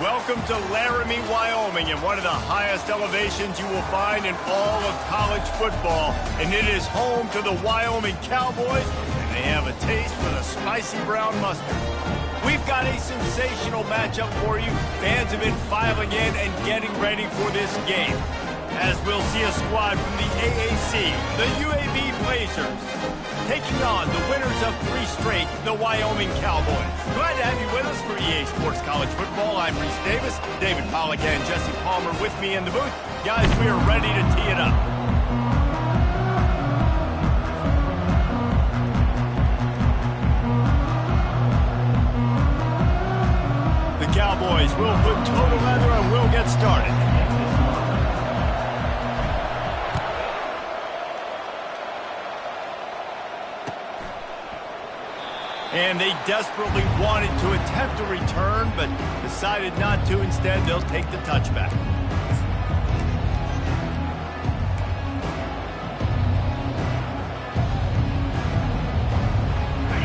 Welcome to Laramie, Wyoming, and one of the highest elevations you will find in all of college football. And it is home to the Wyoming Cowboys, and they have a taste for the spicy brown mustard. We've got a sensational matchup for you. Fans have been filing in and getting ready for this game, as we'll see a squad from the AAC, the UAB Blazers, taking on the winners of 3 straight, the Wyoming Cowboys. Glad to have you with us for EA Sports College Football. I'm Reese Davis, David Pollack and Jesse Palmer with me in the booth. Guys, we are ready to tee it up. The Cowboys will put total leather and we'll get started. And they desperately wanted to attempt a return, but decided not to. Instead, they'll take the touchback.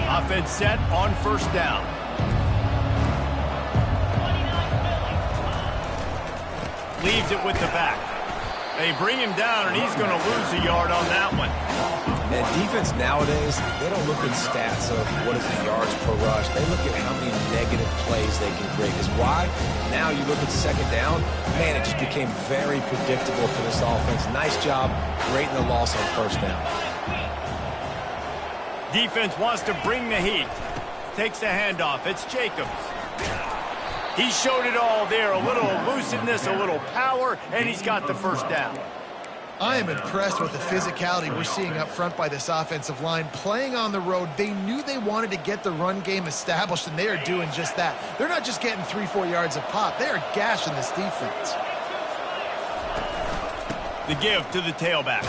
Offense set on first down. Leaves it with the back. They bring him down, and he's going to lose a yard on that one. And defense nowadays, they don't look at stats of what is the yards per rush. They look at how many negative plays they can create. Because why? Now you look at second down, man, it just became very predictable for this offense. Nice job creating the loss on first down. Defense wants to bring the heat. Takes the handoff. It's Jacobs. He showed it all there. A little elusiveness, a little power, and he's got the first down. I am impressed with the physicality we're seeing up front by this offensive line. Playing on the road, they knew they wanted to get the run game established, and they are doing just that. They're not just getting 3-4 yards a pop. They are gashing this defense. The give to the tailback.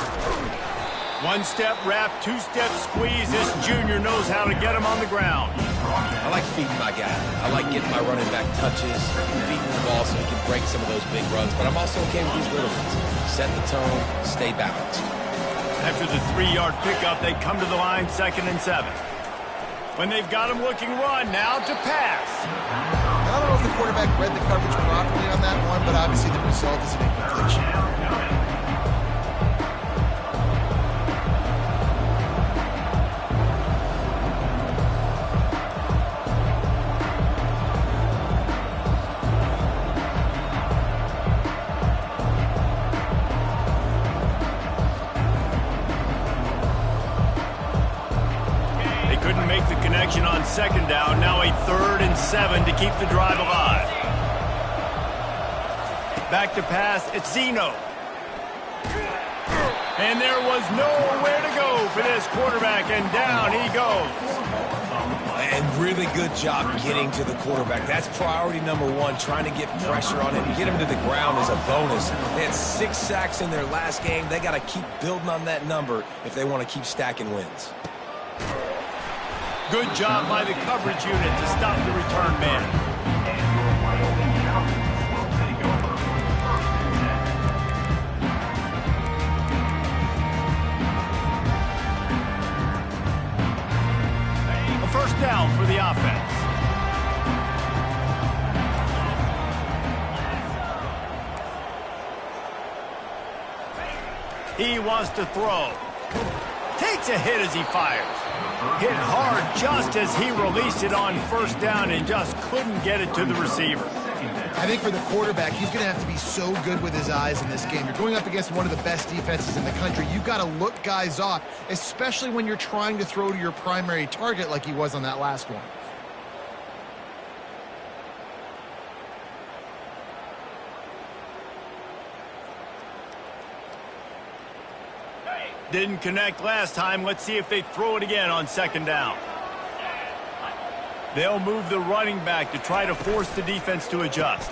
1-step wrap, 2-step squeeze. This junior knows how to get him on the ground. I like feeding my guy. I like getting my running back touches, feeding the ball so he can break some of those big runs. But I'm also okay with these little ones. Set the tone, stay balanced. After the 3-yard pickup, they come to the line, 2nd and 7. When they've got him looking run, now to pass. I don't know if the quarterback read the coverage properly on that one, but obviously the result is an incompletion. On 2nd down, now a 3rd and 7 to keep the drive alive. Back to pass, it's Zeno. And there was nowhere to go for this quarterback, and down he goes. And really good job getting to the quarterback. That's priority number 1, trying to get pressure on him. Get him to the ground as a bonus. They had 6 sacks in their last game. They got to keep building on that number if they want to keep stacking wins. Good job by the coverage unit to stop the return man. A first down for the offense. He wants to throw. Takes a hit as he fires. Hit hard just as he released it on first down and just couldn't get it to the receiver. I think for the quarterback, he's going to have to be so good with his eyes in this game. You're going up against one of the best defenses in the country. You've got to look guys off, especially when you're trying to throw to your primary target like he was on that last one. Didn't connect last time. Let's see if they throw it again on 2nd down. They'll move the running back to try to force the defense to adjust.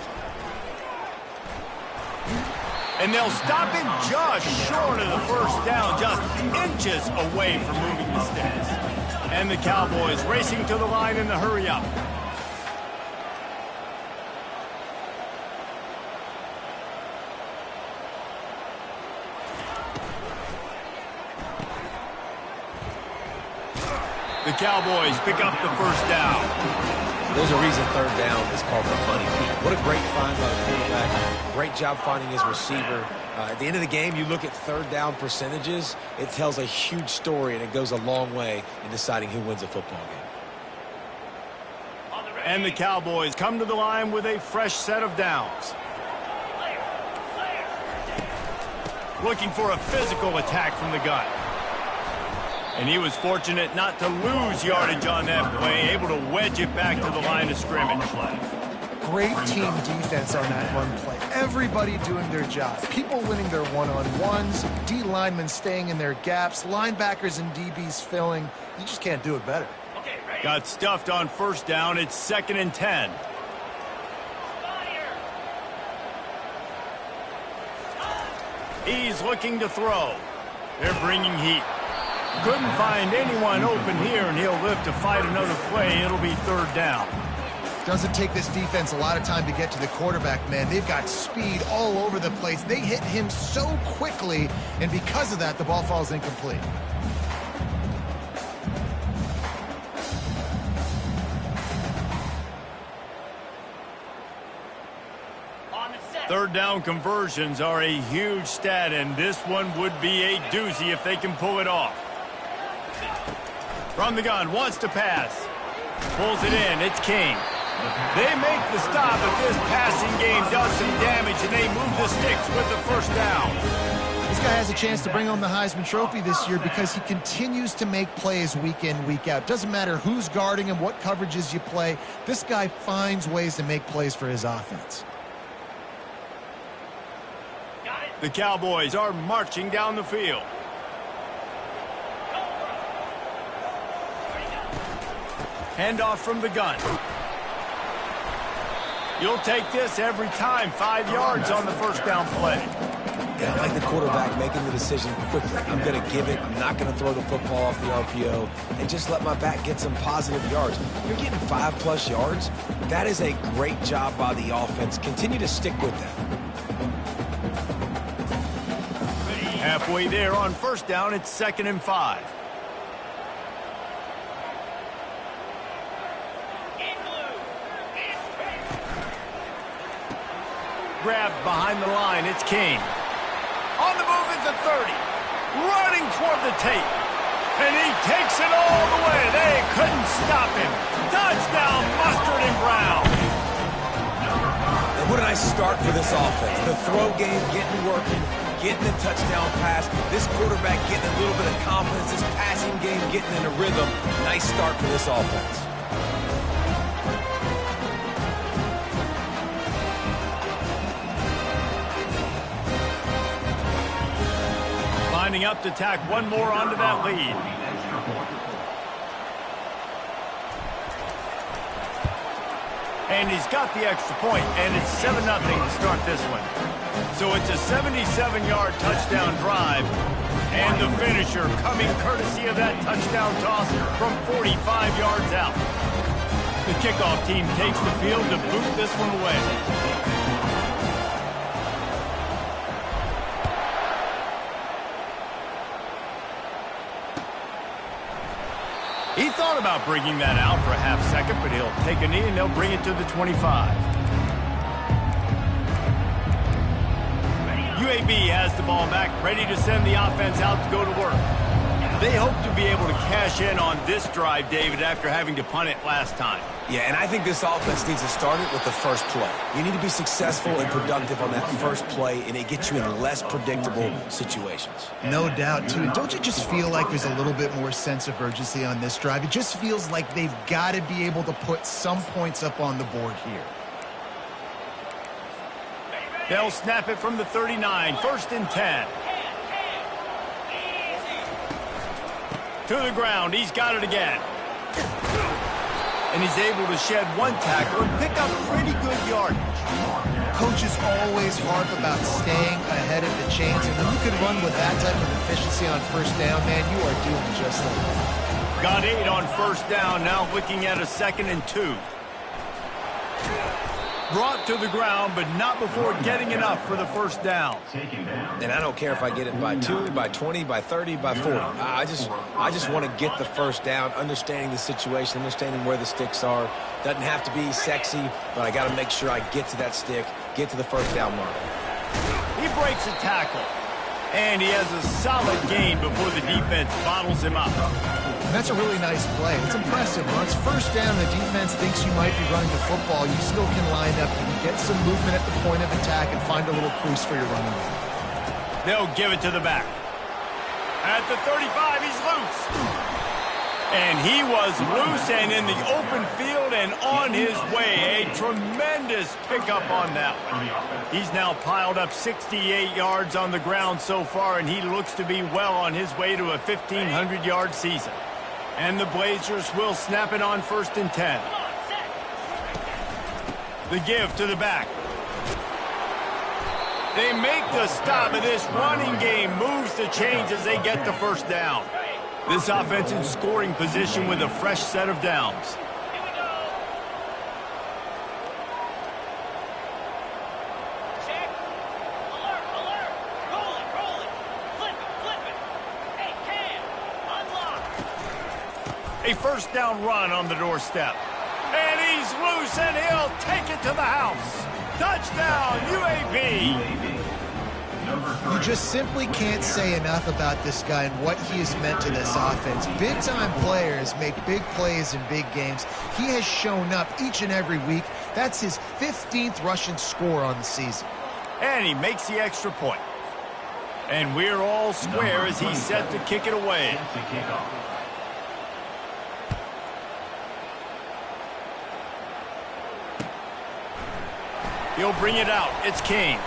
And they'll stop him just short of the first down, just inches away from moving the sticks. And the Cowboys racing to the line in the hurry-up. The Cowboys pick up the first down. There's a reason third down is called the money pit. What a great find by the quarterback. Great job finding his receiver. At the end of the game, you look at third down percentages. It tells a huge story, and it goes a long way in deciding who wins a football game. And the Cowboys come to the line with a fresh set of downs. Looking for a physical attack from the gun. And he was fortunate not to lose yardage on that play, able to wedge it back to the line of scrimmage. Great team defense on that run play. Everybody doing their job. People winning their one-on-ones, D linemen staying in their gaps, linebackers and DBs filling. You just can't do it better. Got stuffed on first down. It's 2nd and 10. He's looking to throw. They're bringing heat. Couldn't find anyone open here, and he'll live to fight another play. It'll be 3rd down. Doesn't take this defense a lot of time to get to the quarterback, man. They've got speed all over the place. They hit him so quickly, and because of that, the ball falls incomplete. Third down conversions are a huge stat, and this one would be a doozy if they can pull it off. From the gun, wants to pass. Pulls it in, it's King. They make the stop, but this passing game does some damage, and they move the sticks with the first down. This guy has a chance to bring home the Heisman Trophy this year because he continues to make plays week in, week out. Doesn't matter who's guarding him, what coverages you play. This guy finds ways to make plays for his offense. The Cowboys are marching down the field. Handoff from the gun. You'll take this every time. 5 yards on the first down play. Yeah, I like the quarterback making the decision quickly. I'm going to give it. I'm not going to throw the football off the RPO and just let my back get some positive yards. You're getting 5+ yards. That is a great job by the offense. Continue to stick with that. Halfway there on first down, it's 2nd and 5. Grabbed behind the line, it's King. On the move at the 30. Running toward the tape. And he takes it all the way. They couldn't stop him. Touchdown, Mustard and Brown. And what a nice start for this offense. The throw game getting working. Getting the touchdown pass. This quarterback getting a little bit of confidence. This passing game getting in a rhythm. Nice start for this offense. Lining up to tack one more onto that lead. And he's got the extra point, and it's 7-0 to start this one. So it's a 77-yard touchdown drive, and the finisher coming courtesy of that touchdown toss from 45 yards out. The kickoff team takes the field to boot this one away. He thought about bringing that out for a half second, but he'll take a knee and they'll bring it to the 25. UAB has the ball back, ready to send the offense out to go to work. They hope to be able to cash in on this drive, David, after having to punt it last time. Yeah, and I think this offense needs to start it with the first play. You need to be successful and productive on that first play, and it gets you in less predictable situations. No doubt, too. Don't you just feel like there's a little bit more sense of urgency on this drive? It just feels like they've got to be able to put some points up on the board here. They'll snap it from the 39, 1st and 10. To the ground, he's got it again. And he's able to shed one tackle and pick up pretty good yardage. Coaches always harp about staying ahead of the chains, and when you can run with that type of efficiency on first down, man, you are doing just that. Got 8 on first down, now looking at a 2nd and 2. Brought to the ground, but not before getting enough for the first down. And I don't care if I get it by 2, by 20, by 30, by 40. I just want to get the first down, understanding the situation, understanding where the sticks are. Doesn't have to be sexy, but I got to make sure I get to that stick, get to the first down mark. He breaks a tackle, and he has a solid gain before the defense bottles him up. And that's a really nice play. It's impressive. When it's first down, the defense thinks you might be running the football. You still can line up and get some movement at the point of attack and find a little crease for your running game. They'll give it to the back. At the 35, he's loose. And he was loose and in the open field and on his way. A tremendous pickup on that one. He's now piled up 68 yards on the ground so far, and he looks to be well on his way to a 1,500-yard season. And the Blazers will snap it on 1st and 10. The give to the back. They make the stop, and this running game moves the chains as they get the first down. This offense in scoring position with a fresh set of downs. Check. Alert, alert. Roll it. Flip it. Hey, Cam, unlock. A first down run on the doorstep. And he's loose, and he'll take it to the house. Touchdown, UAB. You just simply can't say enough about this guy and what he has meant to this offense. Big-time players make big plays in big games. He has shown up each and every week. That's his 15th rushing score on the season. And he makes the extra point. And we're all square as he's set to kick it away. He'll bring it out. It's King.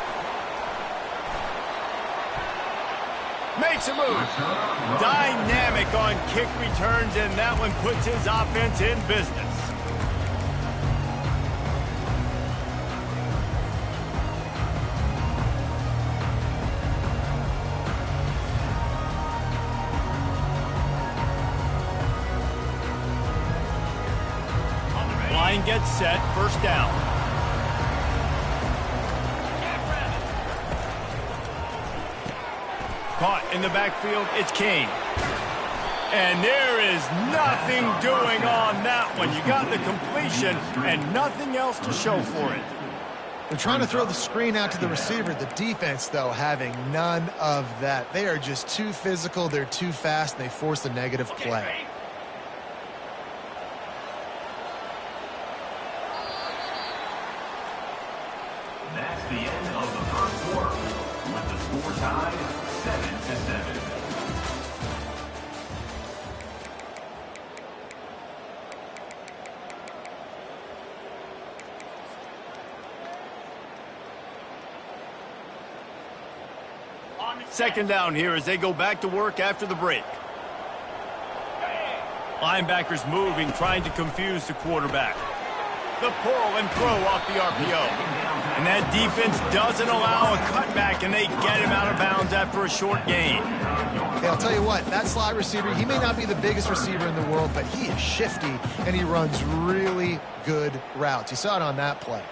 Makes a move. Dynamic on kick returns, and that one puts his offense in business. Line gets set. First down. Caught in the backfield, it's King. And there is nothing doing on that one. You got the completion and nothing else to show for it. They're trying to throw the screen out to the receiver. The defense, though, having none of that. They are just too physical, they're too fast, and they force a negative play. That's the end of the first quarter, with the score tied 7-7. Second down here as they go back to work after the break. Linebackers moving, trying to confuse the quarterback. The pull and throw off the RPO. And that defense doesn't allow a cutback, and they get him out of bounds after a short gain. Hey, I'll tell you what, that slot receiver, he may not be the biggest receiver in the world, but he is shifty, and he runs really good routes. You saw it on that play.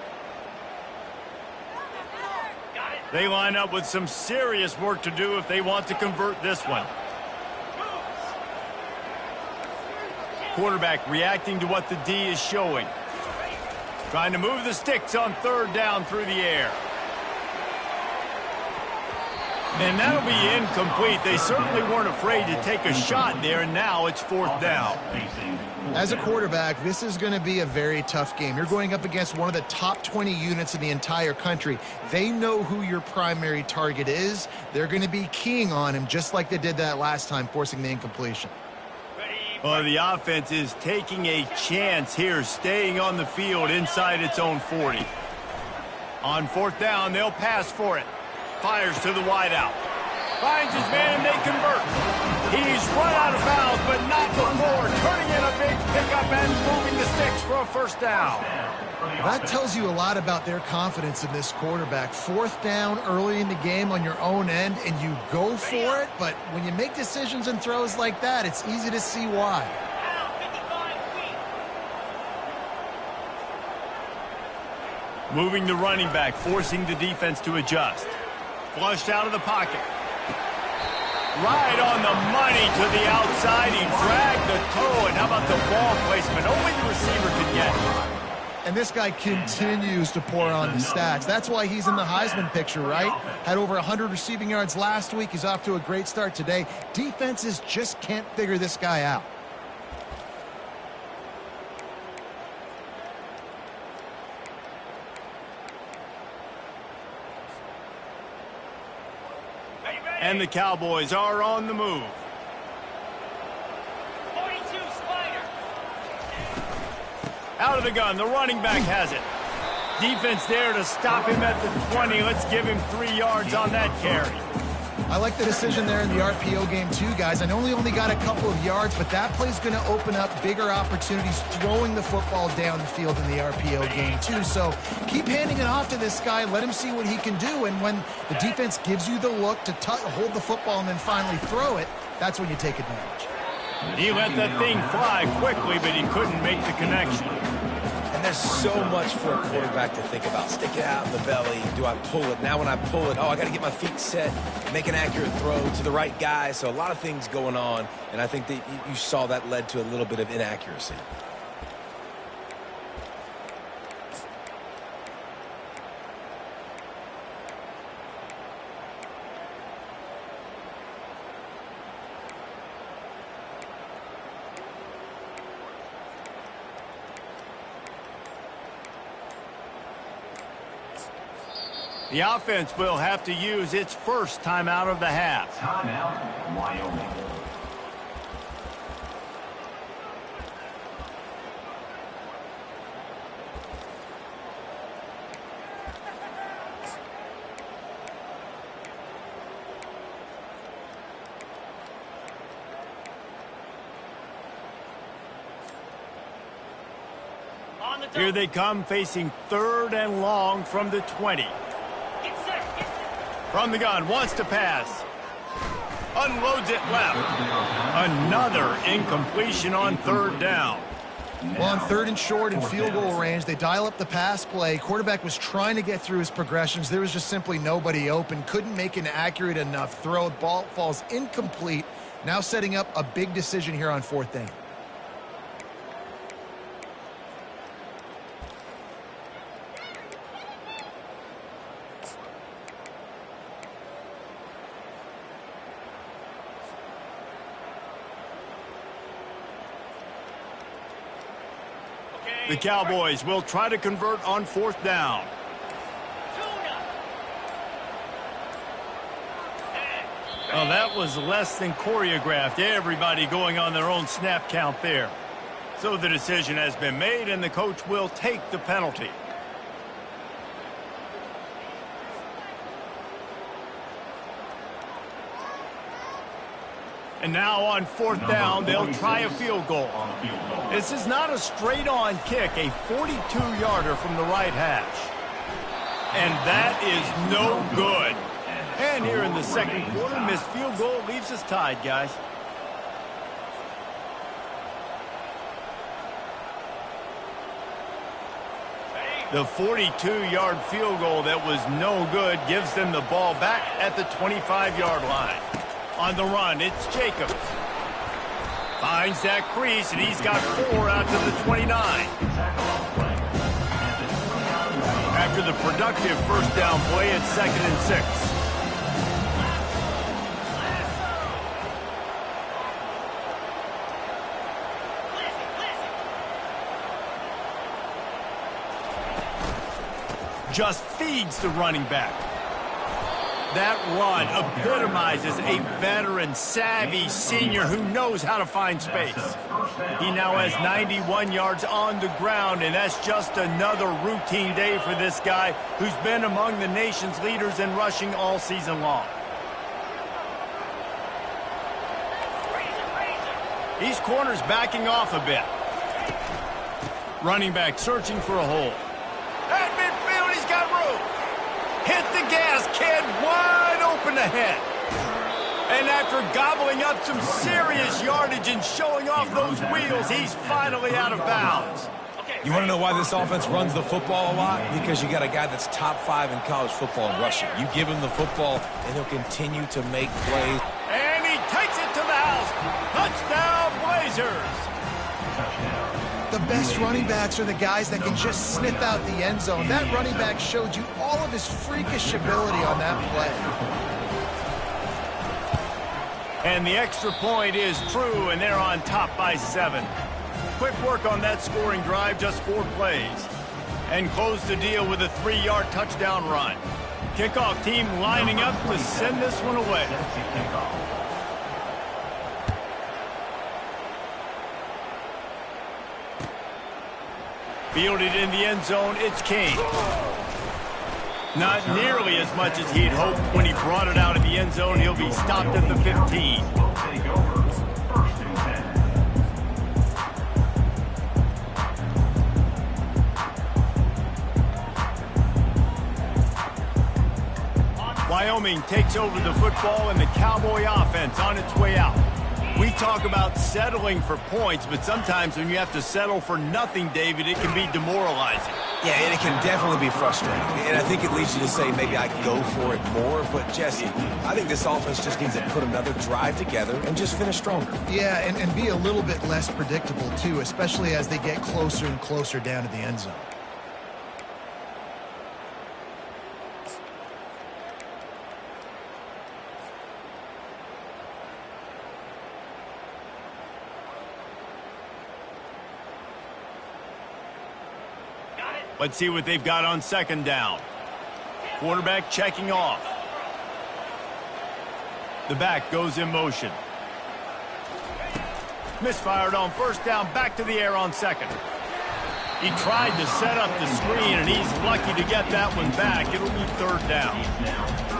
They line up with some serious work to do if they want to convert this one. Quarterback reacting to what the D is showing. Trying to move the sticks on third down through the air. And that'll be incomplete. They certainly weren't afraid to take a shot there, and now it's fourth down. As a quarterback, this is going to be a very tough game. You're going up against one of the top 20 units in the entire country. They know who your primary target is. They're going to be keying on him just like they did that last time, forcing the incompletion. Well, the offense is taking a chance here, staying on the field inside its own 40. On fourth down, they'll pass for it. Fires to the wideout. Finds his man, and they convert. He's run out of bounds, but not before. Turning in a big pickup and moving the sticks for a first down. That tells you a lot about their confidence in this quarterback. Fourth down early in the game on your own end, and you go for it, but when you make decisions and throws like that, it's easy to see why. Moving the running back, forcing the defense to adjust. Flushed out of the pocket. Right on the money to the outside. He dragged the toe, and how about the ball placement? Only the receiver could get. And this guy continues to pour on the stats. That's why he's in the Heisman picture, right? Had over 100 receiving yards last week. He's off to a great start today. Defenses just can't figure this guy out. And the Cowboys are on the move. 42 Spider. Out of the gun, the running back has it. Defense there to stop him at the 20. Let's give him 3 yards on that carry. I like the decision there in the RPO game too, guys. I know he only got a couple of yards, but that play's going to open up bigger opportunities throwing the football down the field in the RPO game too. So keep handing it off to this guy. Let him see what he can do. And when the defense gives you the look to hold the football and then finally throw it, that's when you take advantage. He let that thing fly quickly, but he couldn't make the connection. And there's so much for a quarterback to think about. Stick it out in the belly. Do I pull it? Now when I pull it, I got to get my feet set, make an accurate throw to the right guy. So a lot of things going on, and I think that you saw that led to a little bit of inaccuracy. The offense will have to use its first timeout of the half. Timeout, Wyoming. Here they come, facing 3rd and long from the 20. From the gun, wants to pass. Unloads it left. Another incompletion on 3rd down. Well, on 3rd and short and field goal range, they dial up the pass play. Quarterback was trying to get through his progressions. There was just simply nobody open. Couldn't make an accurate enough throw. The ball falls incomplete. Now setting up a big decision here on 4th down. The Cowboys will try to convert on 4th down. Well, that was less than choreographed. Everybody going on their own snap count there. So the decision has been made, and the coach will take the penalty. And now on 4th down, they'll try a field goal. This is not a straight-on kick, a 42-yarder from the right hash. And that is no good. And here in the second quarter, missed field goal leaves us tied, guys. The 42-yard field goal that was no good gives them the ball back at the 25-yard line. On the run, it's Jacobs. Finds that crease, and he's got 4 out to the 29. After the productive first down play, it's 2nd and 6. Just feeds the running back. That run epitomizes a veteran, savvy senior who knows how to find space. He now has 91 yards on the ground, and that's just another routine day for this guy who's been among the nation's leaders in rushing all season long. These corners backing off a bit. Running back searching for a hole. At midfield, he's got room. Hit the gas, kid. Wide open ahead. And after gobbling up some serious yardage and showing off those wheels, he's finally out of bounds. Okay, You want to know wwhy this offense runs the football a lot? Because you got a guy that's top 5 in college football in rushing. You give him the football, and he'll continue to make plays. And he takes it to the house. Touchdown, Blazers. The best running backs are the guys that can just sniff out the end zone. That running back showed you all of his freakish ability on that play. And the extra point is true, and they're on top by 7. Quick work on that scoring drive, just 4 plays. And close the deal with a 3-yard touchdown run. Kickoff team lining up to send this one away. Fielded in the end zone, it's King. Not nearly as much as he'd hoped when he brought it out of the end zone. He'll be stopped at the 15. Wyoming takes over the football and the Cowboy offense on its way out. We talk about settling for points, but sometimes when you have to settle for nothing, David, it can be demoralizing. Yeah, and it can definitely be frustrating. And I think it leads you to say maybe I go for it more. But, Jesse, I think this offense just needs to put another drive together and just finish stronger. Yeah, and be a little bit less predictable, too, especially as they get closer and closer down to the end zone. Let's see what they've got on second down. Quarterback checking off. The back goes in motion. Misfired on first down, back to the air on second. He tried to set up the screen, and he's lucky to get that one back. It'll be third down.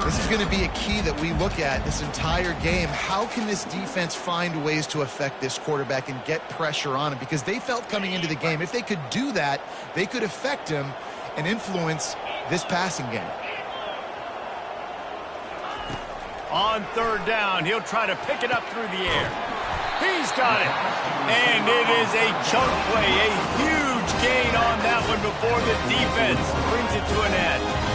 This is going to be a key that we look at this entire game. How can this defense find ways to affect this quarterback and get pressure on him? Because they felt coming into the game, if they could do that, they could affect him and influence this passing game. On third down, he'll try to pick it up through the air. He's got it. And it is a chunk play, a huge gain on that one before the defense brings it to an end.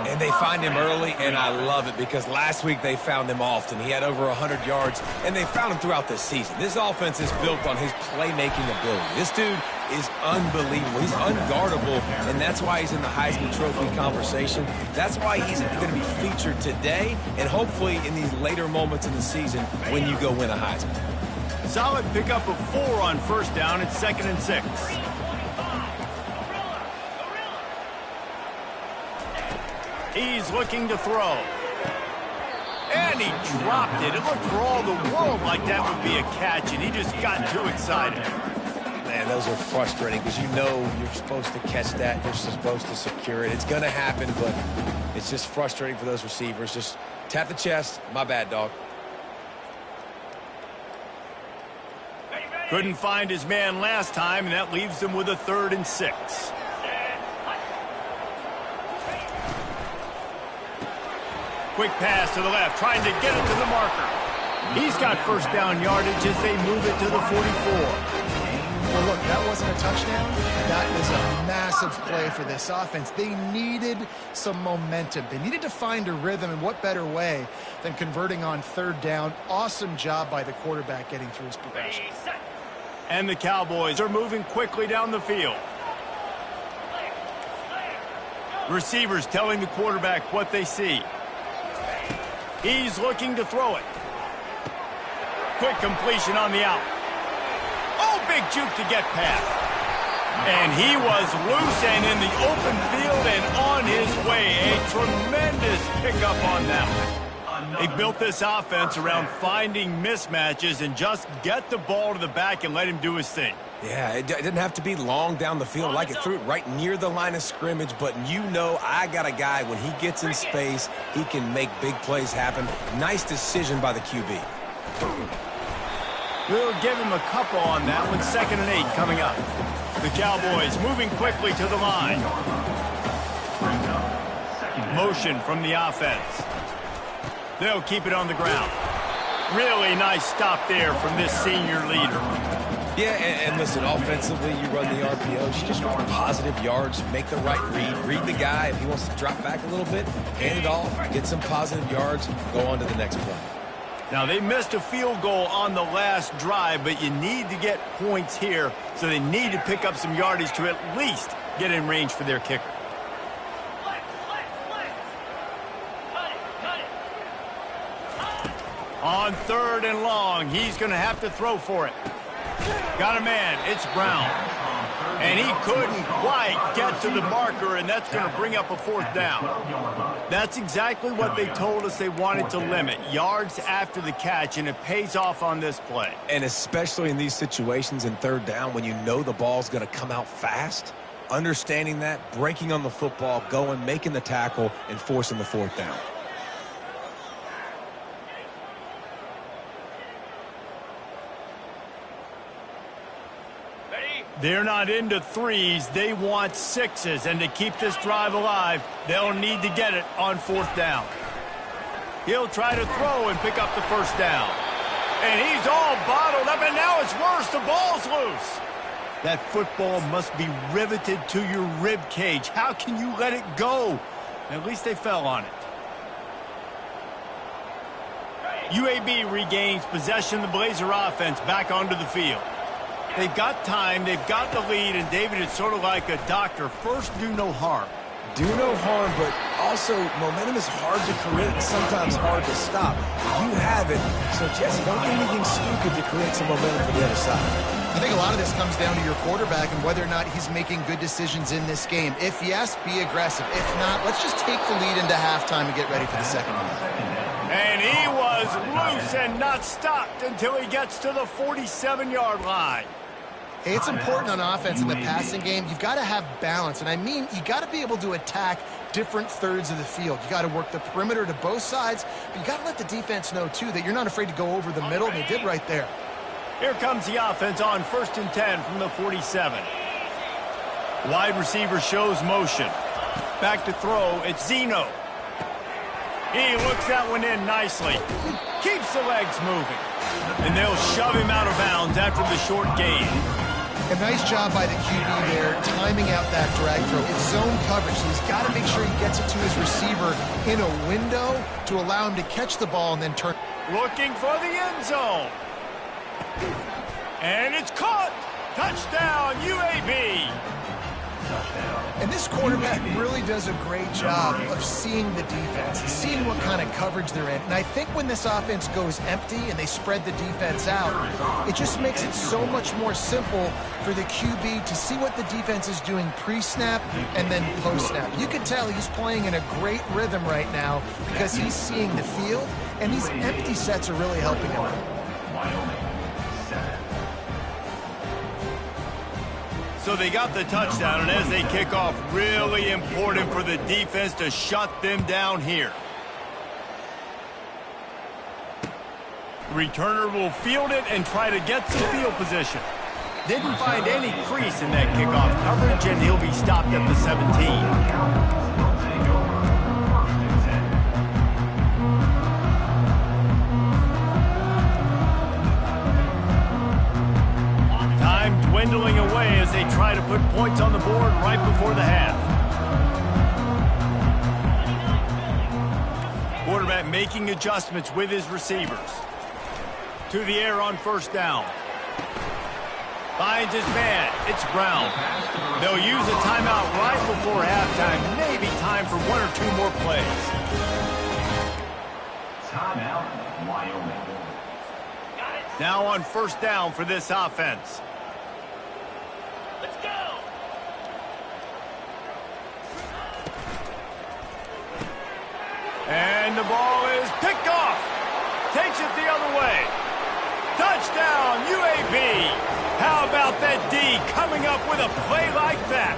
And they find him early, and I love it because last week they found him often. He had over 100 yards, and they found him throughout the season. This offense is built on his playmaking ability. This dude is unbelievable. He's unguardable, and that's why he's in the Heisman Trophy conversation. That's why he's going to be featured today and hopefully in these later moments in the season when you go win a Heisman. Solid pickup of 4 on first down. It's 2nd and 6. He's looking to throw. And he dropped it. It looked for all the world like that would be a catch, and he just got too excited. Man, those are frustrating because you know you're supposed to catch that. You're supposed to secure it. It's going to happen, but it's just frustrating for those receivers. Just tap the chest. My bad, dog. Couldn't find his man last time, and that leaves him with a 3rd and 6. Quick pass to the left, trying to get it to the marker. He's got first down yardage as they move it to the 44. Well, look, that wasn't a touchdown. That was a massive play for this offense. They needed some momentum. They needed to find a rhythm, and what better way than converting on third down. Awesome job by the quarterback getting through his progression. And the Cowboys are moving quickly down the field. Receivers telling the quarterback what they see. He's looking to throw it. Quick completion on the out. Oh, big juke to get past. And he was loose and in the open field and on his way. A tremendous pickup on that one. They built this offense around finding mismatches and just get the ball to the back and let him do his thing. Yeah, it didn't have to be long down the field. Like it threw it right near the line of scrimmage, but you know I got a guy, when he gets in space, he can make big plays happen. Nice decision by the QB. We'll give him a couple on that one. 2nd and 8 coming up. The Cowboys moving quickly to the line. Motion from the offense. They'll keep it on the ground. Really nice stop there from this senior leader. Yeah, and listen, offensively, you run the RPO. You just want positive yards, make the right read the guy. If he wants to drop back a little bit, hand it off, get some positive yards, go on to the next play. Now, they missed a field goal on the last drive, but you need to get points here, so they need to pick up some yardage to at least get in range for their kicker. On 3rd and long, he's going to have to throw for it. Got a man. It's Brown. And he couldn't quite get to the marker, and that's going to bring up a 4th down. That's exactly what they told us they wanted to limit, yards after the catch, and it pays off on this play. And especially in these situations in 3rd down when you know the ball's going to come out fast, understanding that, breaking on the football, going, making the tackle, and forcing the 4th down. They're not into 3s. They want 6s. And to keep this drive alive, they'll need to get it on 4th down. He'll try to throw and pick up the 1st down. And he's all bottled up, and now it's worse. The ball's loose. That football must be riveted to your rib cage. How can you let it go? At least they fell on it. UAB regains possession of the Blazer offense back onto the field. They've got time, they've got the lead, and David, it's sort of like a doctor. First, do no harm. Do no harm, but also momentum is hard to create, sometimes hard to stop. You have it, so Jesse, don't do anything stupid to create some momentum for the other side. I think a lot of this comes down to your quarterback and whether or not he's making good decisions in this game. If yes, be aggressive. If not, let's just take the lead into halftime and get ready for the second half. And he was loose and not stopped until he gets to the 47-yard line. Hey, it's important on offense in the passing game. You've got to have balance, and I mean you got to be able to attack different thirds of the field. You got to work the perimeter to both sides, but you got to let the defense know, too, that you're not afraid to go over the middle, and they did right there. Here comes the offense on 1st and 10 from the 47. Wide receiver shows motion. Back to throw, it's Zeno. He looks that one in nicely. Keeps the legs moving. And they'll shove him out of bounds after the short gain. A nice job by the QB there, timing out that drag throw. It's zone coverage, so he's got to make sure he gets it to his receiver in a window to allow him to catch the ball and then turn. Looking for the end zone. And it's caught. Touchdown, UAB. And this quarterback really does a great job of seeing the defense, seeing what kind of coverage they're in. And I think when this offense goes empty and they spread the defense out, it just makes it so much more simple for the QB to see what the defense is doing pre-snap and then post-snap. You can tell he's playing in a great rhythm right now because he's seeing the field, and these empty sets are really helping him out. So they got the touchdown, and as they kick off, really important for the defense to shut them down here. Returner will field it and try to get some field position. Didn't find any crease in that kickoff coverage, and he'll be stopped at the 17. Dwindling away as they try to put points on the board right before the half. Quarterback making adjustments with his receivers. To the air on 1st down. Finds his man. It's Brown. They'll use a timeout right before halftime. Maybe time for 1 or 2 more plays. Timeout, Wyoming. Now on 1st down for this offense. Let's go! And the ball is picked off. Takes it the other way. Touchdown, UAB. How about that D coming up with a play like that?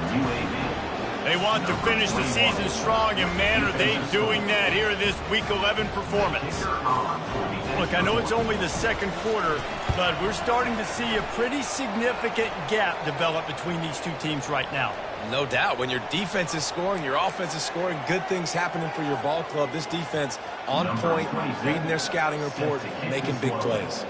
They want to finish the season strong, and man, are they doing that here in this Week 11 performance. Look, I know it's only the 2nd quarter, but we're starting to see a pretty significant gap develop between these two teams right now. No doubt. When your defense is scoring, your offense is scoring, good things happening for your ball club. This defense on point, reading their scouting report, making big plays.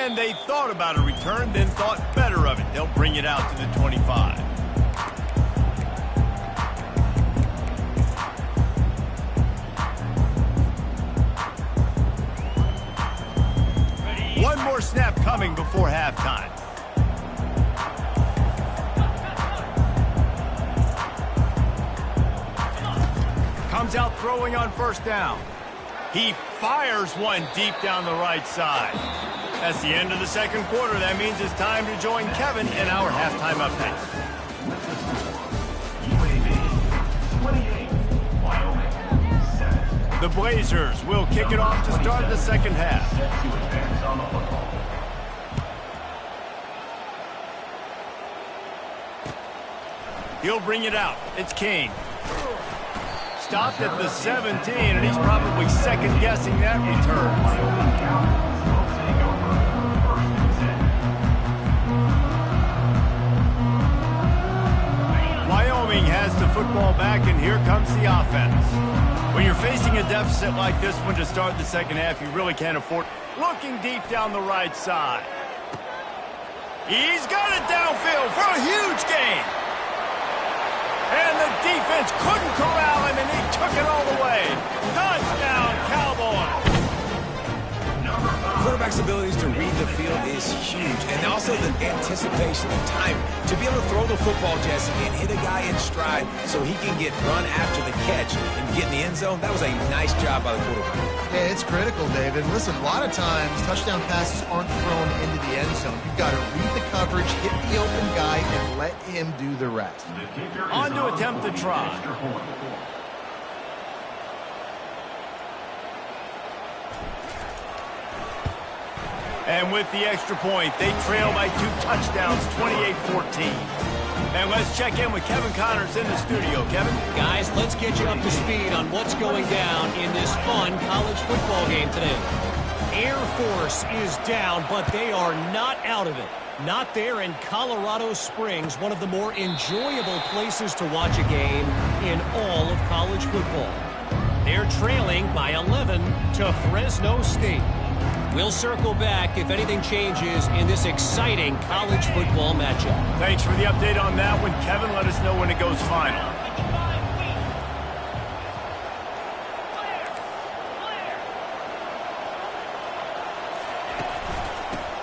And they thought about a return, then thought better of it. They'll bring it out to the 25. One more snap coming before halftime. Comes out throwing on first down. He fires one deep down the right side. That's the end of the second quarter. That means it's time to join Kevin in our halftime update. UAB 28, Wyoming 7. The Blazers will kick it off to start the second half. Set to advance on the football. He'll bring it out. It's Kane. Stopped at the 17, and he's probably second-guessing that return. Wyoming Cowboys will take over 1st and 10. Wyoming has the football back, and here comes the offense. When you're facing a deficit like this one to start the second half, you really can't afford looking deep down the right side. He's got it downfield for a huge gain. And the defense couldn't corral him, and he took it all the way. Touchdown, Cowboys. Quarterback's abilities to read the field is huge, and also the anticipation, the time to be able to throw the football, Jesse, and hit a guy in stride so he can get run after the catch and get in the end zone. That was a nice job by the quarterback. Yeah, it's critical, David. Listen, a lot of times touchdown passes aren't thrown into the end zone. You've got to read the coverage, hit the open guy, and let him do the rest. On to attempt the try. And with the extra point, they trail by 2 touchdowns, 28-14. And let's check in with Kevin Connors in the studio. Kevin? Guys, let's get you up to speed on what's going down in this fun college football game today. Air Force is down, but they are not out of it. Not there in Colorado Springs, one of the more enjoyable places to watch a game in all of college football. They're trailing by 11 to Fresno State. We'll circle back if anything changes in this exciting college football matchup. Thanks for the update on that one, Kevin. Let us know when it goes final.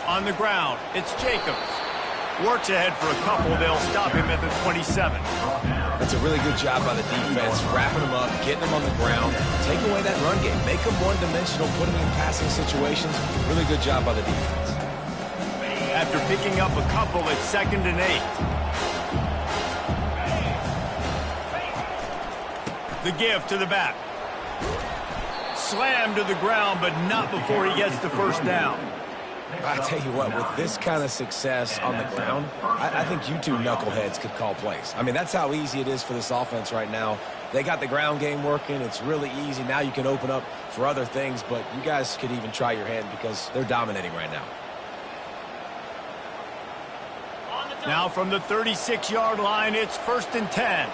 On the ground, it's Jacobs. Works ahead for a couple. They'll stop him at the 27. That's a really good job by the defense, wrapping him up, getting him on the ground, take away that run game, make him one-dimensional, put him in passing situations. Really good job by the defense. After picking up a couple, it's 2nd and 8. The give to the back. Slammed to the ground, but not before he gets the first down. I tell you what, with this kind of success on the ground, I think you two knuckleheads could call plays. I mean, that's how easy it is for this offense right now. They got the ground game working. It's really easy. Now you can open up for other things, but you guys could even try your hand because they're dominating right now. Now from the 36-yard line, it's 1st and 10.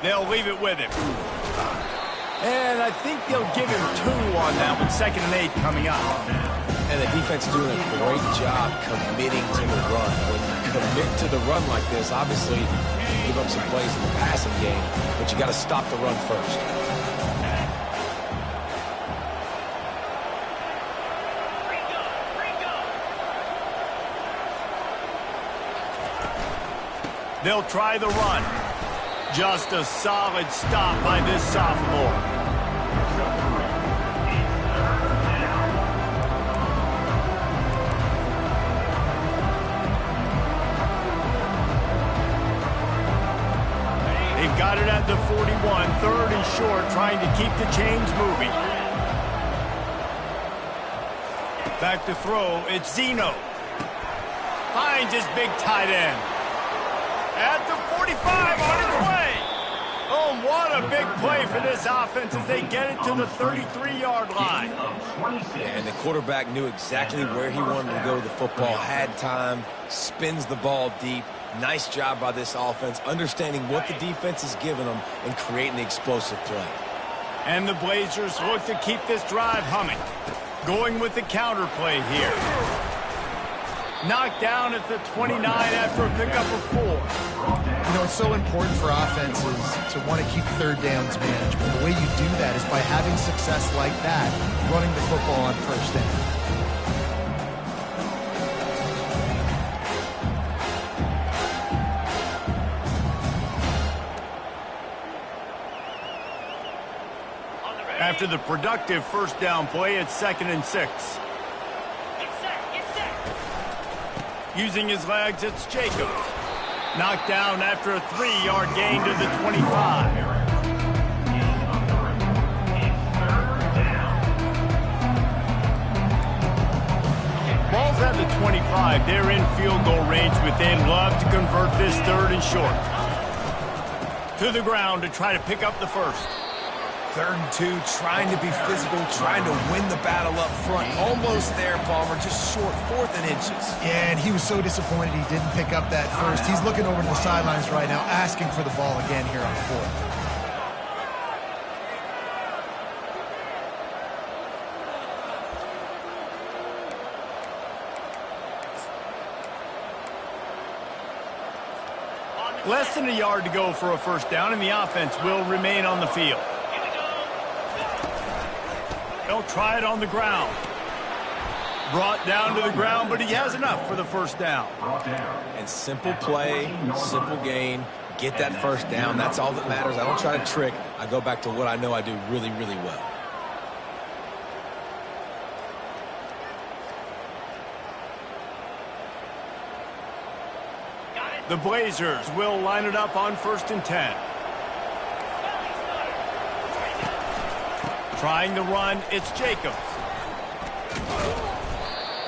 They'll leave it with him. And I think they'll give him 2 on that one. 2nd and 8 coming up. And the defense doing a great job committing to the run. When you commit to the run like this, obviously you give up some plays in the passing game, but you got to stop the run first. They'll try the run. Just a solid stop by this sophomore. They've got it at the 41, 3rd and short, trying to keep the chains moving. Back to throw, it's Zeno. Finds his big tight end. At the 45, on his way. Oh, what a big play for this offense as they get it to the 33-yard line. And the quarterback knew exactly where he wanted to go with the football, had time, spins the ball deep. Nice job by this offense, understanding what the defense is giving them and creating the explosive play. And the Blazers look to keep this drive humming. Going with the counter play here. Knocked down at the 29 after a pickup of 4. You know, it's so important for offenses to want to keep third downs managed. But the way you do that is by having success like that, running the football on first down. After the productive first down play, it's 2nd and 6. Using his legs, it's Jacobs. Knocked down after a 3-yard gain to the 25. Ball's at the 25. They're in field goal range, but they'd love to convert this 3rd and short. To the ground to try to pick up the first. 3rd and 2, trying to be physical, trying to win the battle up front. Almost there, Palmer, just short, 4th and inches. Yeah, and he was so disappointed he didn't pick up that first. He's looking over to the sidelines right now, asking for the ball again here on 4th. Less than a yard to go for a first down, and the offense will remain on the field. They'll try it on the ground. Brought down to the ground, but he has enough for the first down. And simple play, simple gain, get that first down. That's all that matters. I don't try to trick. I go back to what I know I do really, really well. The Blazers will line it up on 1st and 10. Trying to run, it's Jacobs.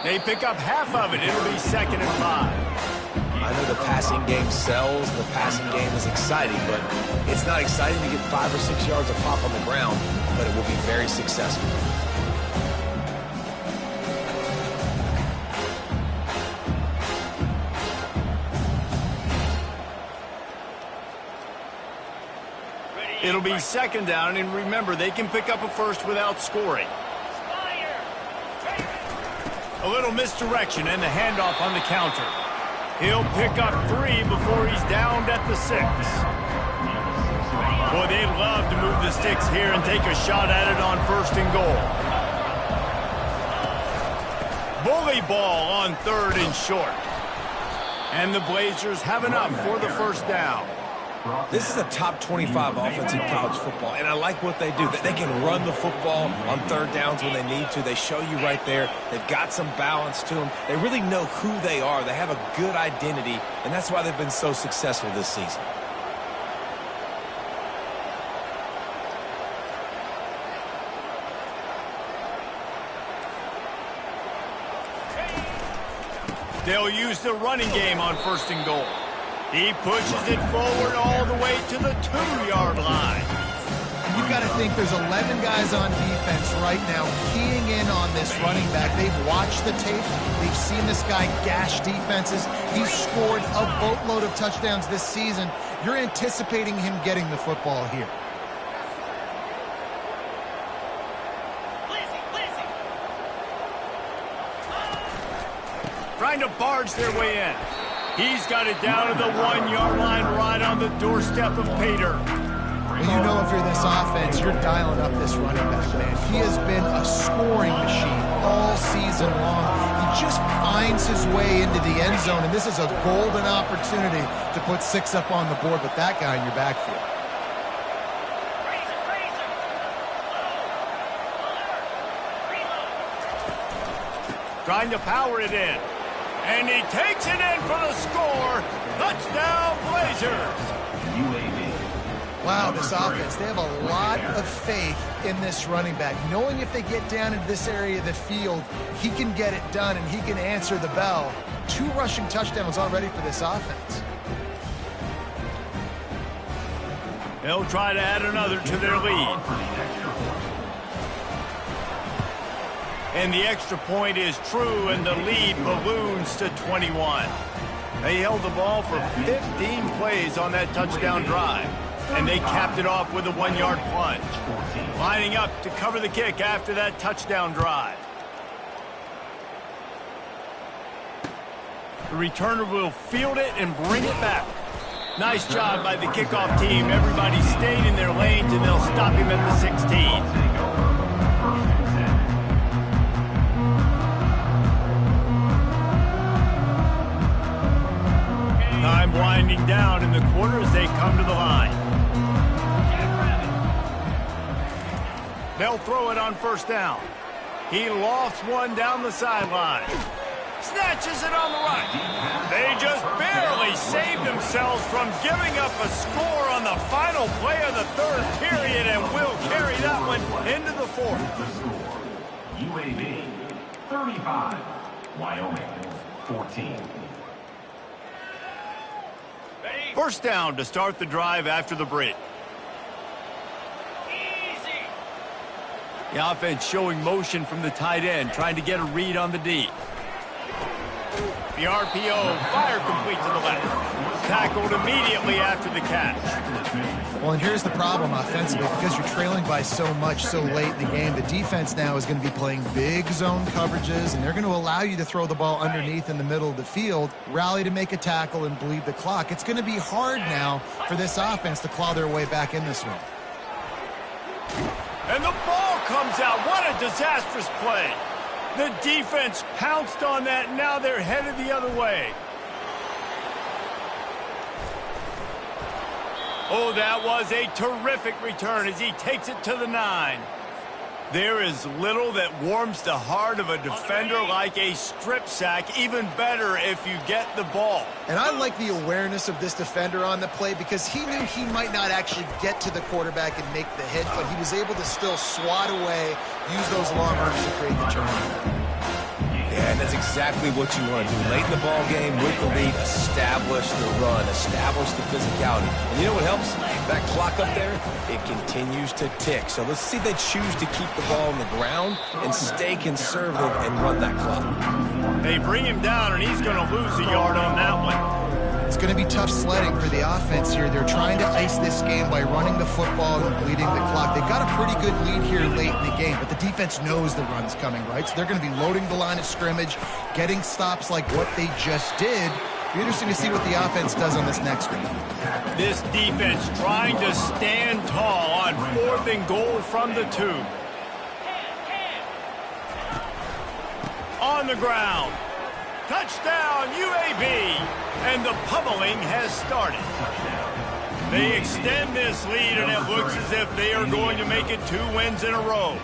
They pick up half of it. It'll be 2nd and 5. I know the passing game sells, the passing game is exciting, but it's not exciting to get 5 or 6 yards of pop on the ground, but it will be very successful. It'll be 2nd down, and remember, they can pick up a first without scoring. A little misdirection and the handoff on the counter. He'll pick up 3 before he's downed at the 6. Boy, they'd love to move the sticks here and take a shot at it on 1st and goal. Bully ball on 3rd and short. And the Blazers have enough for the first down. This is a top 25 offense in college football, and I like what they do. They can run the football on 3rd downs when they need to. They show you right there. They've got some balance to them. They really know who they are. They have a good identity, and that's why they've been so successful this season. They'll use the running game on 1st and goal. He pushes it forward all the way to the 2-yard line. You've got to think there's 11 guys on defense right now keying in on this running back. They've watched the tape. They've seen this guy gash defenses. He's scored a boatload of touchdowns this season. You're anticipating him getting the football here. Trying to barge their way in. He's got it down to the 1-yard line right on the doorstep of Pater. Well, you know if you're this offense, you're dialing up this running back, man. He has been a scoring machine all season long. He just finds his way into the end zone, and this is a golden opportunity to put 6 up on the board with that guy in your backfield. Trying to power it in. And he takes it in for the score. Touchdown, Blazers. UAB. Wow, this offense, they have a lot of faith in this running back. Knowing if they get down into this area of the field, he can get it done and he can answer the bell. 2 rushing touchdowns already for this offense. They'll try to add another to their lead. And the extra point is true, and the lead balloons to 21. They held the ball for 15 plays on that touchdown drive, and they capped it off with a 1-yard plunge. Lining up to cover the kick after that touchdown drive. The returner will field it and bring it back. Nice job by the kickoff team. Everybody stayed in their lanes, and they'll stop him at the 16. Time winding down in the quarter as they come to the line. They'll throw it on first down. He lofts one down the sideline. Snatches it on the right. They just barely saved themselves from giving up a score on the final play of the third period, and will carry that one into the fourth. The score, UAB 35, Wyoming 14. First down to start the drive after the break. Easy. The offense showing motion from the tight end, trying to get a read on the D. The RPO, fire complete to the left. Tackled immediately after the catch. Well, and here's the problem offensively. Because you're trailing by so much so late in the game, the defense now is going to be playing big zone coverages, and they're going to allow you to throw the ball underneath in the middle of the field, rally to make a tackle, and bleed the clock. It's going to be hard now for this offense to claw their way back in this one. And the ball comes out. What a disastrous play. The defense pounced on that, and now they're headed the other way. Oh, that was a terrific return as he takes it to the 9. There is little that warms the heart of a defender like a strip sack. Even better if you get the ball. And I like the awareness of this defender on the play, because he knew he might not actually get to the quarterback and make the hit, but he was able to still swat away, use those long arms to create the turnover. Yeah, and that's exactly what you want to do. Late in the ball game, with the lead, establish the run, establish the physicality. And you know what helps? That clock up there, it continues to tick. So let's see if they choose to keep the ball on the ground and stay conservative and run that clock. They bring him down, and he's going to lose a yard on that one. It's going to be tough sledding for the offense here. They're trying to ice this game by running the football and bleeding the clock. They've got a pretty good lead here late in the game, but the defense knows the run's coming, right? So they're going to be loading the line of scrimmage, getting stops like what they just did. It'll be interesting to see what the offense does on this next one. This defense trying to stand tall on 4th and goal from the 2. On the ground. Touchdown, UAB. And the pummeling has started. They extend this lead, and it looks as if they are going to make it 2 wins in a row.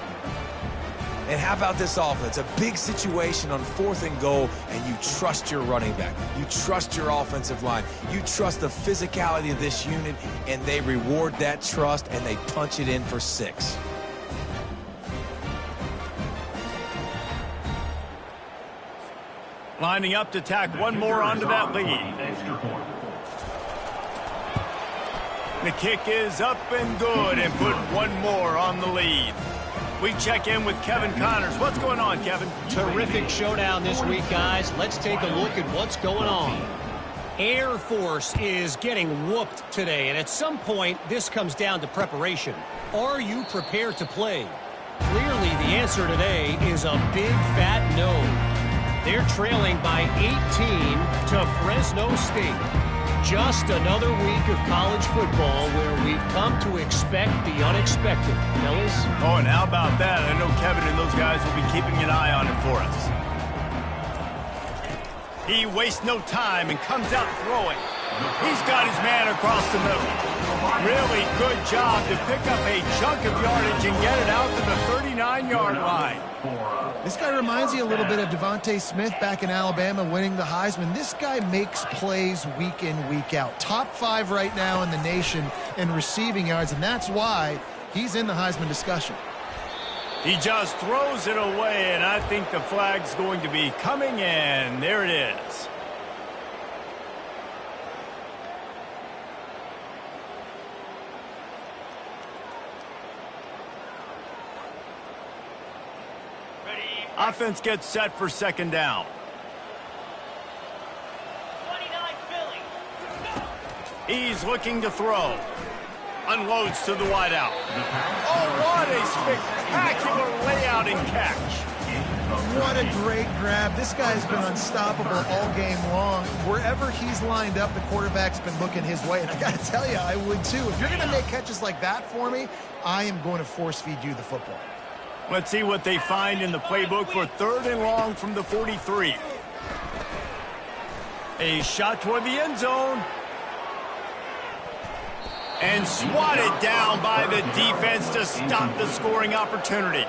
And how about this offense? A big situation on 4th and goal, and you trust your running back. You trust your offensive line. You trust the physicality of this unit, and they reward that trust, and they punch it in for 6. Lining up to tack one more onto that lead. The kick is up and good, and put one more on the lead. We check in with Kevin Connors. What's going on, Kevin? Terrific showdown this week, guys. Let's take a look at what's going on. Air Force is getting whooped today, and at some point, this comes down to preparation. Are you prepared to play? Clearly, the answer today is a big fat no. They're trailing by 18 to Fresno State. Just another week of college football where we've come to expect the unexpected. Fellas? Oh, and how about that? I know Kevin and those guys will be keeping an eye on it for us. He wastes no time and comes out throwing. He's got his man across the middle. Really good job to pick up a chunk of yardage and get it out to the 39-yard line. This guy reminds you a little bit of Devontae Smith back in Alabama winning the Heisman. This guy makes plays week in, week out. Top 5 right now in the nation in receiving yards, and that's why he's in the Heisman discussion. He just throws it away, and I think the flag's going to be coming in. There it is. Offense gets set for second down. 29 Philly. He's looking to throw. Unloads to the wideout. Oh, what a spectacular layout and catch. What a great grab. This guy's been unstoppable all game long. Wherever he's lined up, the quarterback's been looking his way. And I got to tell you, I would too. If you're going to make catches like that for me, I am going to force feed you the football. Let's see what they find in the playbook for 3rd and long from the 43. A shot toward the end zone. And swatted down by the defense to stop the scoring opportunity.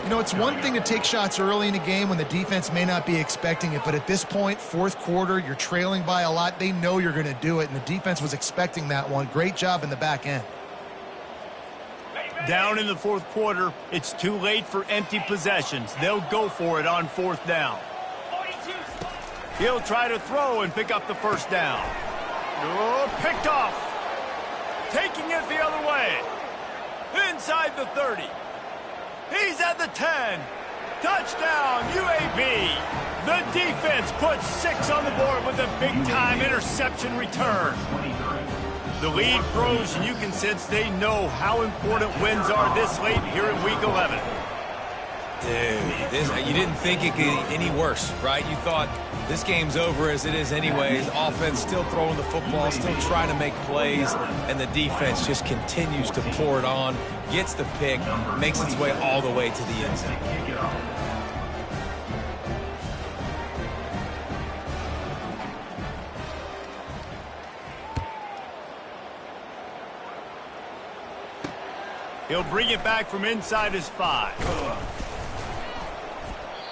You know, it's one thing to take shots early in a game when the defense may not be expecting it, but at this point, 4th quarter, you're trailing by a lot. They know you're going to do it, and the defense was expecting that one. Great job in the back end. Down in the 4th quarter, it's too late for empty possessions. They'll go for it on 4th down. 42. He'll try to throw and pick up the first down. Oh, picked off. Taking it the other way. Inside the 30. He's at the 10. Touchdown, UAB. The defense puts 6 on the board with a big-time interception return. The lead grows, and you can sense they know how important wins are this late here in Week 11. Dude, you didn't think it could get any worse, right? You thought this game's over as it is anyways. Offense still throwing the football, still trying to make plays, and the defense just continues to pour it on, gets the pick, makes its way all the way to the end zone. He'll bring it back from inside his 5.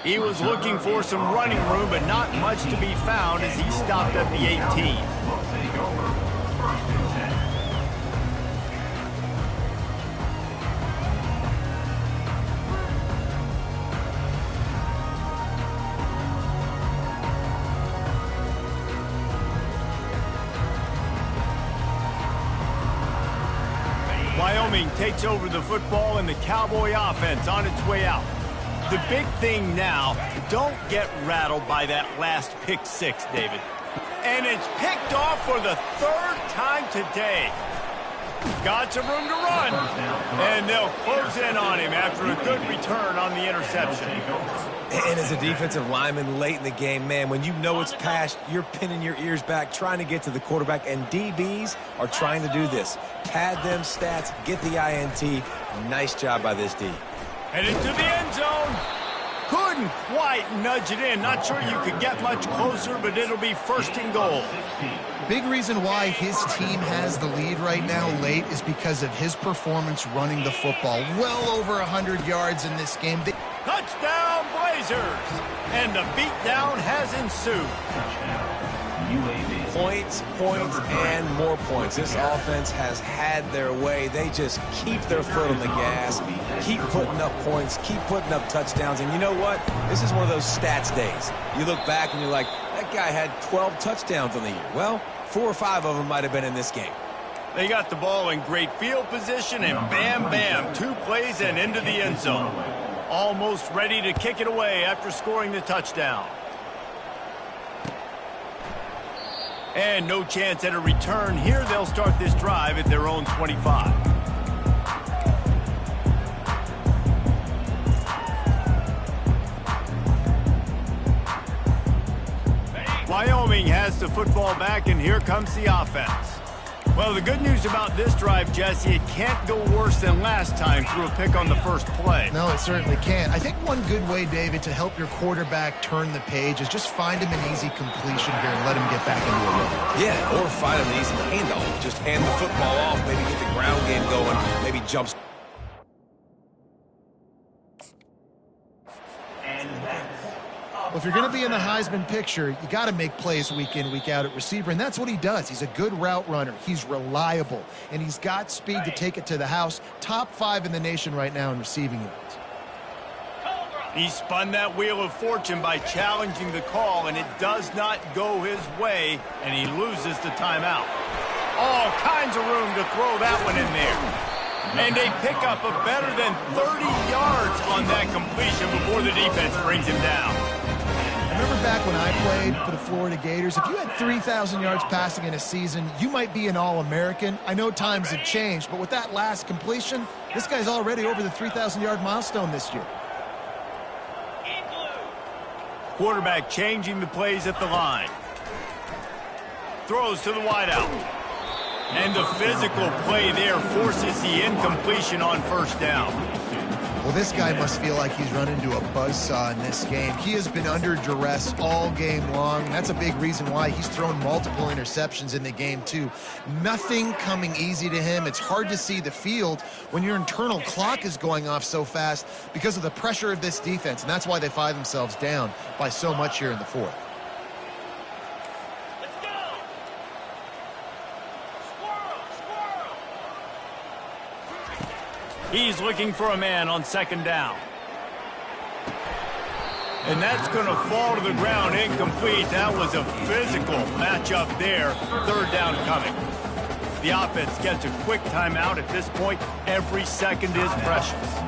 He was looking for some running room, but not much to be found as he stopped at the 18. Wyoming takes over the football and the Cowboy offense on its way out. The big thing now, don't get rattled by that last pick 6, David. And it's picked off for the 3rd time today. Got some room to run. And they'll close in on him after a good return on the interception. And as a defensive lineman late in the game, man, when you know it's passed, you're pinning your ears back, trying to get to the quarterback, and DBs are trying to do this. Pad them stats, get the INT. Nice job by this D. Headed to the end zone. Couldn't quite nudge it in. Not sure you could get much closer, but it'll be 1st and goal. Big reason why his team has the lead right now late is because of his performance running the football. Well over 100 yards in this game. Touchdown, Blazers! And the beatdown has ensued. Points, and more points. This offense has had their way. They just keep their foot on the gas, keep putting up points, keep putting up touchdowns. And you know what? This is one of those stats days. You look back and you're like, that guy had 12 touchdowns on the year. Well, 4 or 5 of them might have been in this game. They got the ball in great field position, and bam, bam, 2 plays and into the end zone. Almost ready to kick it away after scoring the touchdown. And no chance at a return here. They'll start this drive at their own 25. Wyoming has the football back, and here comes the offense. Well, the good news about this drive, Jesse, it can't go worse than last time through a pick on the first play. No, it certainly can't. I think one good way, David, to help your quarterback turn the page is just find him an easy completion here and let him get back into a rhythm. Yeah, or find him an easy handoff. Just hand the football off, maybe get the ground game going, maybe jumps. Well, if you're going to be in the Heisman picture, you got to make plays week in, week out at receiver, and that's what he does. He's a good route runner. He's reliable, and he's got speed to take it to the house. Top 5 in the nation right now in receiving yards. He spun that wheel of fortune by challenging the call, and it does not go his way, and he loses the timeout. All kinds of room to throw that one in there. And they pick up a better than 30 yards on that completion before the defense brings him down. I remember back when I played for the Florida Gators, if you had 3,000 yards passing in a season, you might be an All-American. I know times have changed, but with that last completion, this guy's already over the 3,000-yard milestone this year. Quarterback changing the plays at the line. Throws to the wideout. And the physical play there forces the incompletion on first down. Well, this guy must feel like he's run into a buzzsaw in this game. He has been under duress all game long, and that's a big reason why he's thrown multiple interceptions in the game, too. Nothing coming easy to him. It's hard to see the field when your internal clock is going off so fast because of the pressure of this defense, and that's why they find themselves down by so much here in the fourth. He's looking for a man on second down. And that's going to fall to the ground incomplete. That was a physical matchup there. Third down coming. The offense gets a quick timeout at this point. Every second is precious.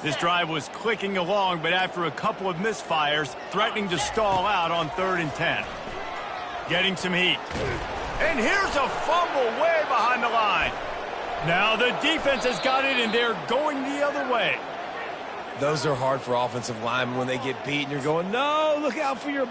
This drive was clicking along, but after a couple of misfires, threatening to stall out on 3rd and 10. Getting some heat. And here's a fumble way behind the line. Now the defense has got it, and they're going the other way. Those are hard for offensive linemen when they get beat, and you're going, no, look out for your